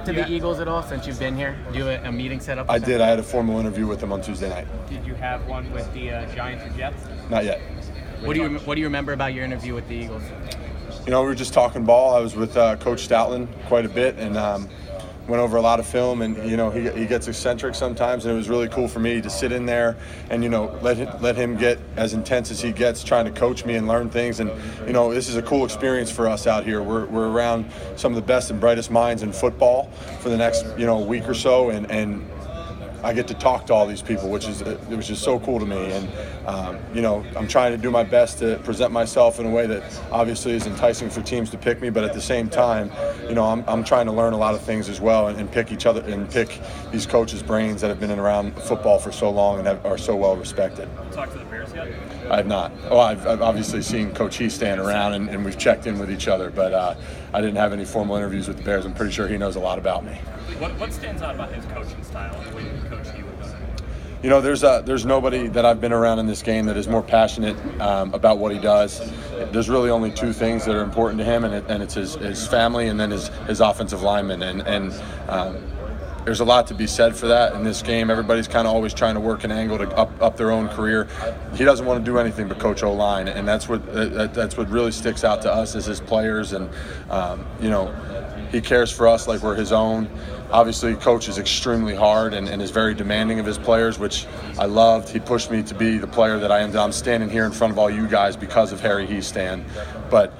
to the Eagles at all since you've been here? Do you have a meeting set up? I did. I had a formal interview with them on Tuesday night. Did you have one with the Giants or Jets? Not yet. What do you remember about your interview with the Eagles? We were just talking ball. I was with Coach Stoutland quite a bit and went over a lot of film. And he gets eccentric sometimes, and it was really cool for me to sit in there and let him get as intense as he gets, trying to coach me and learn things. And this is a cool experience for us out here. We're around some of the best and brightest minds in football for the next week or so, and I get to talk to all these people, which was just so cool to me. And I'm trying to do my best to present myself in a way that obviously is enticing for teams to pick me, but at the same time, I'm trying to learn a lot of things as well and pick each other and pick these coaches' brains that have been around football for so long and are so well respected. Talk to the Bears yet? I have not. Oh, I've obviously seen Coach He stand around and we've checked in with each other, but I didn't have any formal interviews with the Bears. I'm pretty sure he knows a lot about me. What stands out about his coaching style and the way that Coach He would do it? There's nobody that I've been around in this game that is more passionate about what he does. There's really only two things that are important to him, and it's his family and then his offensive linemen. And there's a lot to be said for that in this game. Everybody's kind of always trying to work an angle to up their own career. He doesn't want to do anything but coach O-line, and that's what really sticks out to us as his players. And he cares for us like we're his own. Obviously, he coaches extremely hard and is very demanding of his players, which I loved. He pushed me to be the player that I am. I'm standing here in front of all you guys because of Harry Heastan. But,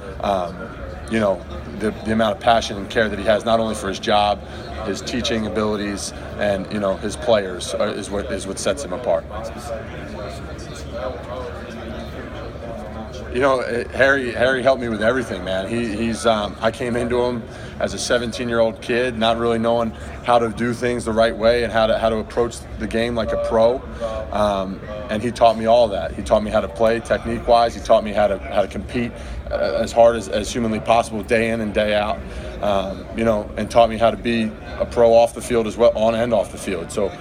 the amount of passion and care that he has, not only for his job, his teaching abilities, and, his players is what sets him apart. Harry helped me with everything, man. I came into him as a 17-year-old kid, not really knowing how to do things the right way and how to approach the game like a pro. And he taught me all that. He taught me how to play technique-wise. He taught me how to compete as hard as humanly possible, day in and day out. And taught me how to be a pro off the field as well, on and off the field. So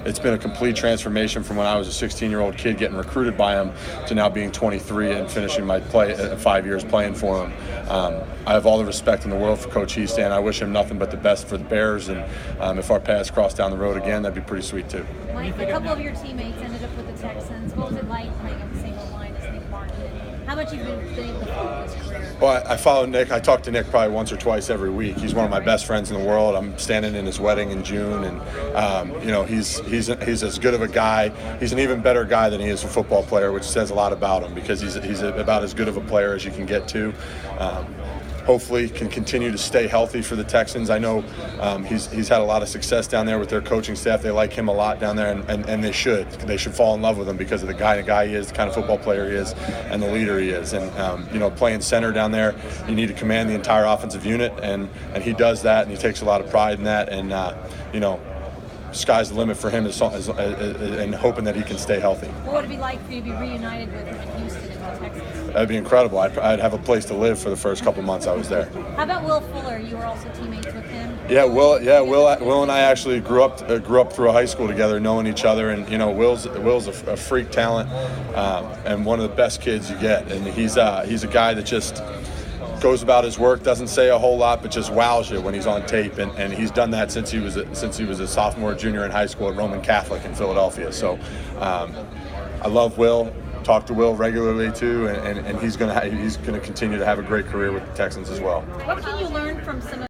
it's been a complete transformation from when I was a 16-year-old kid getting recruited by him to now being 23 and finishing my 5 years playing for him. I have all the respect in the world for Coach Heastan. I wish him nothing but the best for the Bears, and if our paths cross down the road again, that'd be pretty sweet too. Mike, a couple of your teammates ended up with the Texans. What was it like playing on the same line as Nick Martin? How much have you been able to follow his career? Well, I follow Nick. I talk to Nick probably once or twice every week. He's one of my best friends in the world. I'm standing in his wedding in June, and he's as good of a guy. He's an even better guy than he is a football player, which says a lot about him because he's about as good of a player as you can get to. Hopefully can continue to stay healthy for the Texans. I know he's had a lot of success down there with their coaching staff. They like him a lot down there, and they should. They should fall in love with him because of the guy he is, the kind of football player he is, and the leader he is. And playing center down there, you need to command the entire offensive unit, and he does that, and he takes a lot of pride in that. And sky's the limit for him and hoping that he can stay healthy. What would it be like for you to be reunited with him in Houston and the Texans? That'd be incredible. I'd have a place to live for the first couple months I was there. How about Will Fuller? You were also teammates with him. Yeah, Will and I actually grew up through a high school together, knowing each other. And Will's a freak talent and one of the best kids you get. And he's a guy that just goes about his work, doesn't say a whole lot, but just wows you when he's on tape. And he's done that since he was a sophomore, junior in high school at Roman Catholic in Philadelphia. So I love Will. Talk to Will regularly too, and he's gonna continue to have a great career with the Texans as well. What can you learn from some of